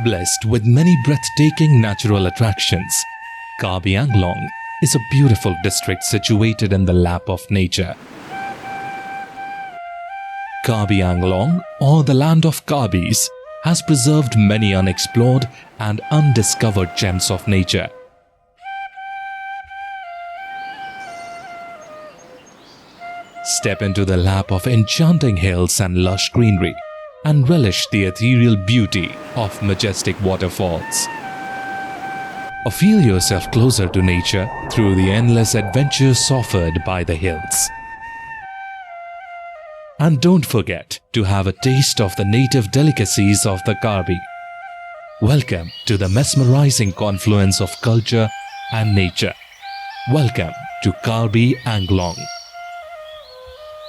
Blessed with many breathtaking natural attractions, Karbi Anglong is a beautiful district situated in the lap of nature. Karbi Anglong, or the land of Karbis, has preserved many unexplored and undiscovered gems of nature. Step into the lap of enchanting hills and lush greenery, and relish the ethereal beauty of majestic waterfalls. Or feel yourself closer to nature through the endless adventures offered by the hills. And don't forget to have a taste of the native delicacies of the Karbi. Welcome to the mesmerizing confluence of culture and nature. Welcome to Karbi Anglong.